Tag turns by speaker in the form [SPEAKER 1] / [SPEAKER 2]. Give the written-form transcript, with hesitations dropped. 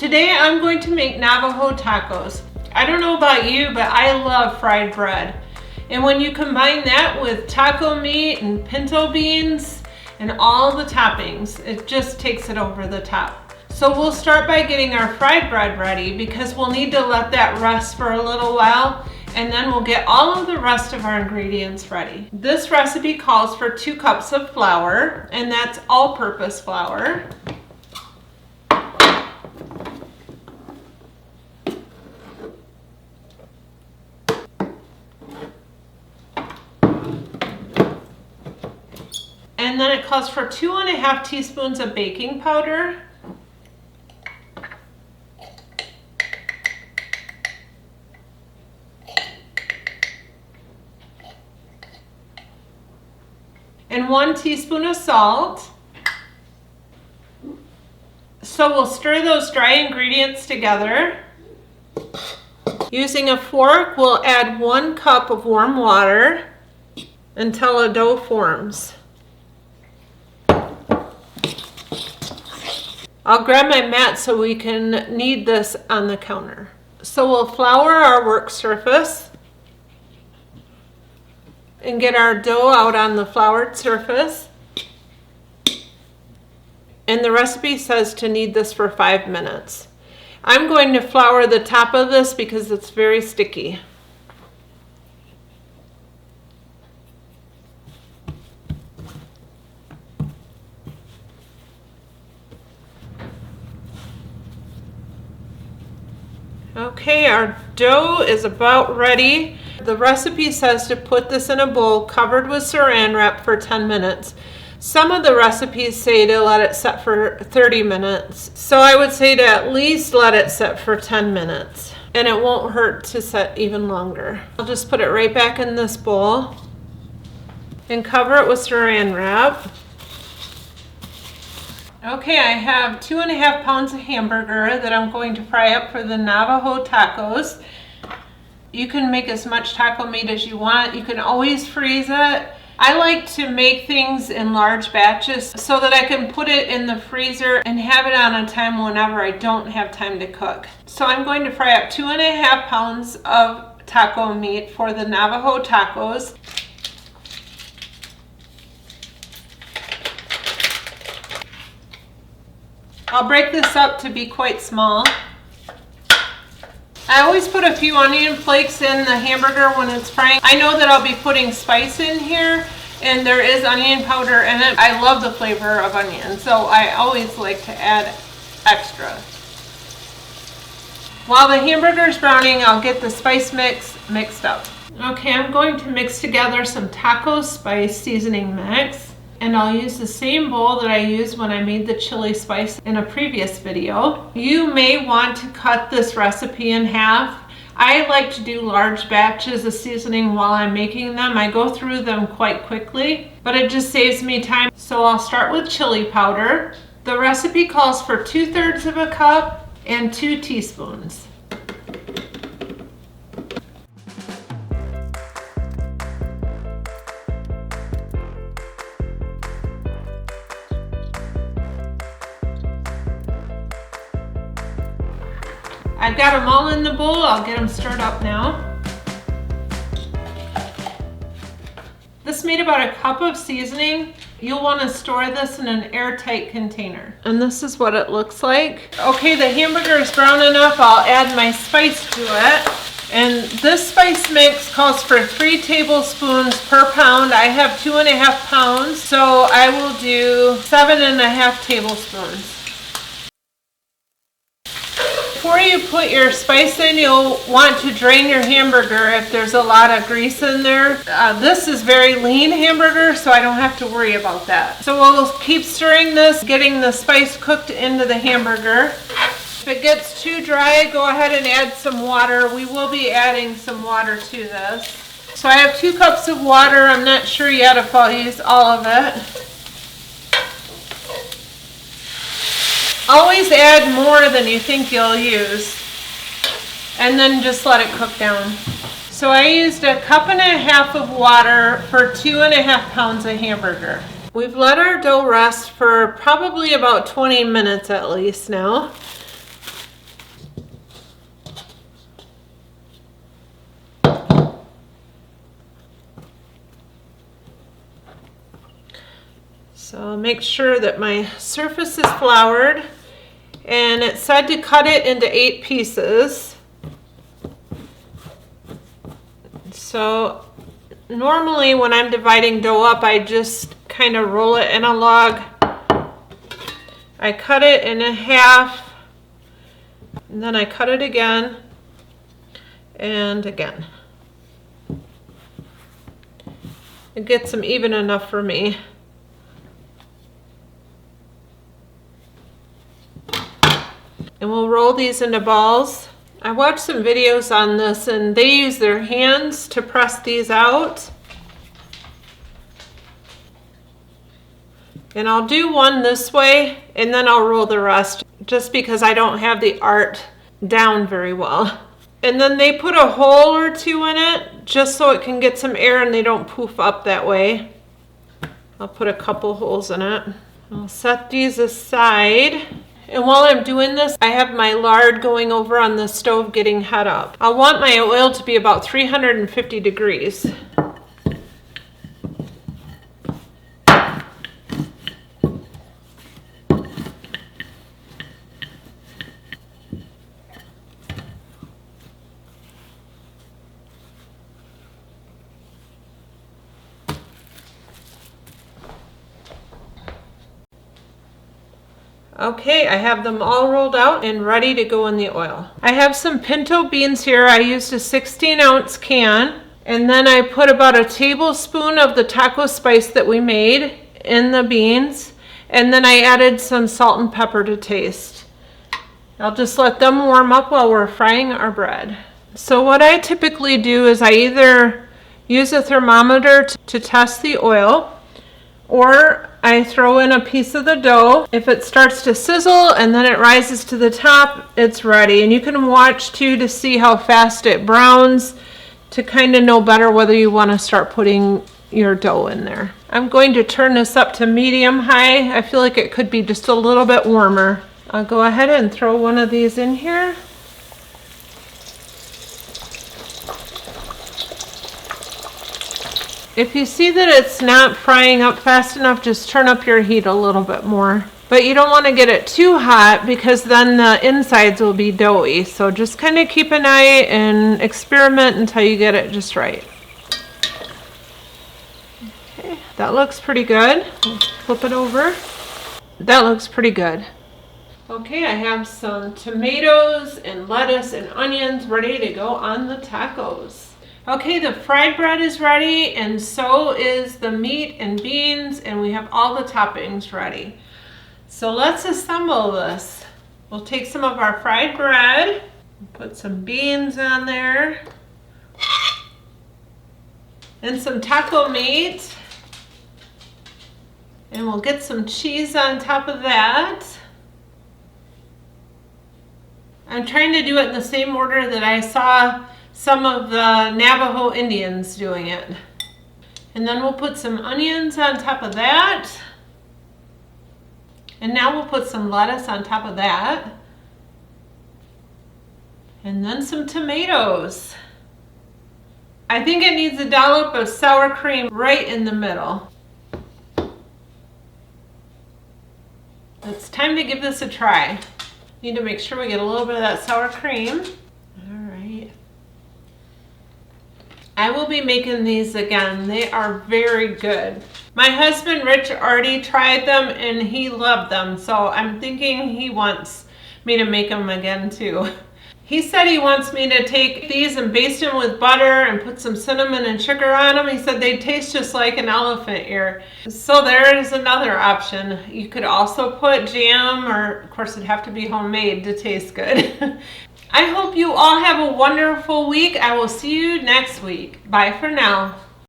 [SPEAKER 1] Today I'm going to make Navajo tacos. I don't know about you, but I love fried bread. And when you combine that with taco meat and pinto beans and all the toppings, it just takes it over the top. So we'll start by getting our fried bread ready because we'll need to let that rest for a little while, and then we'll get all of the rest of our ingredients ready. This recipe calls for 2 cups of flour, and that's all-purpose flour. And then it calls for 2½ teaspoons of baking powder. And 1 teaspoon of salt. So we'll stir those dry ingredients together. Using a fork, we'll add 1 cup of warm water until a dough forms. I'll grab my mat so we can knead this on the counter. So we'll flour our work surface and get our dough out on the floured surface. And the recipe says to knead this for 5 minutes. I'm going to flour the top of this because it's very sticky. Okay, our dough is about ready. The recipe says to put this in a bowl covered with saran wrap for 10 minutes. Some of the recipes say to let it set for 30 minutes. So I would say to at least let it set for 10 minutes. And it won't hurt to set even longer. I'll just put it right back in this bowl and cover it with saran wrap. Okay, I have 2½ pounds of hamburger that I'm going to fry up for the Navajo tacos. You can make as much taco meat as you want. You can always freeze it. I like to make things in large batches so that I can put it in the freezer and have it on a time whenever I don't have time to cook. So I'm going to fry up 2½ pounds of taco meat for the Navajo tacos. I'll break this up to be quite small. I always put a few onion flakes in the hamburger when it's frying. I know that I'll be putting spice in here, and there is onion powder in it. I love the flavor of onion, so I always like to add extra. While the hamburger is browning, I'll get the spice mix mixed up. Okay, I'm going to mix together some taco spice seasoning mix. And I'll use the same bowl that I used when I made the chili spice in a previous video. You may want to cut this recipe in half. I like to do large batches of seasoning while I'm making them. I go through them quite quickly, but it just saves me time. So I'll start with chili powder. The recipe calls for 2/3 of a cup and 2 teaspoons. I've got them all in the bowl. I'll get them stirred up now. This made about a cup of seasoning. You'll want to store this in an airtight container. And this is what it looks like. Okay, the hamburger is brown enough. I'll add my spice to it. And this spice mix calls for 3 tablespoons per pound. I have 2½ pounds, so I will do 7½ tablespoons. Before you put your spice in, you'll want to drain your hamburger if there's a lot of grease in there. This is very lean hamburger, so I don't have to worry about that. So we'll keep stirring this, getting the spice cooked into the hamburger. If it gets too dry, go ahead and add some water. We will be adding some water to this. So I have 2 cups of water. I'm not sure yet if I'll use all of it. Always add more than you think you'll use, and then just let it cook down. So I used 1.5 cups of water for 2½ pounds of hamburger. We've let our dough rest for probably about 20 minutes at least now. I'll make sure that my surface is floured. And it said to cut it into 8 pieces. So normally when I'm dividing dough up, I just kind of roll it in a log. I cut it in half, and then I cut it again and again. It gets them even enough for me. And we'll roll these into balls. I watched some videos on this and they use their hands to press these out. And I'll do one this way and then I'll roll the rest just because I don't have the art down very well. And then they put a hole or 2 in it just so it can get some air and they don't poof up that way. I'll put a couple holes in it. I'll set these aside. And while I'm doing this, I have my lard going over on the stove getting hot up. I want my oil to be about 350 degrees. Okay, I have them all rolled out and ready to go in the oil. I have some pinto beans here. I used a 16-ounce can, and then I put about a tablespoon of the taco spice that we made in the beans, and then I added some salt and pepper to taste. I'll just let them warm up while we're frying our bread. So what I typically do is I either use a thermometer to test the oil, or I throw in a piece of the dough. If it starts to sizzle and then it rises to the top, it's ready. And you can watch too to see how fast it browns to kind of know better whether you want to start putting your dough in there. I'm going to turn this up to medium high. I feel like it could be just a little bit warmer. I'll go ahead and throw one of these in here. If you see that it's not frying up fast enough, just turn up your heat a little bit more. But you don't want to get it too hot because then the insides will be doughy. So just kind of keep an eye and experiment until you get it just right. Okay, that looks pretty good. Let's flip it over. That looks pretty good. Okay, I have some tomatoes and lettuce and onions ready to go on the tacos. Okay, the fried bread is ready, and so is the meat and beans, and we have all the toppings ready. So let's assemble this. We'll take some of our fried bread, put some beans on there, and some taco meat, and we'll get some cheese on top of that. I'm trying to do it in the same order that I saw some of the Navajo Indians doing it. And then we'll put some onions on top of that. And now we'll put some lettuce on top of that. And then some tomatoes. I think it needs a dollop of sour cream right in the middle. It's time to give this a try. Need to make sure we get a little bit of that sour cream. I will be making these again. They are very good. My husband Rich already tried them and he loved them, so I'm thinking he wants me to make them again too. He said he wants me to take these and baste them with butter and put some cinnamon and sugar on them. He said they taste just like an elephant ear. So there is another option. You could also put jam, or of course it'd have to be homemade to taste good. I hope you all have a wonderful week. I will see you next week. Bye for now.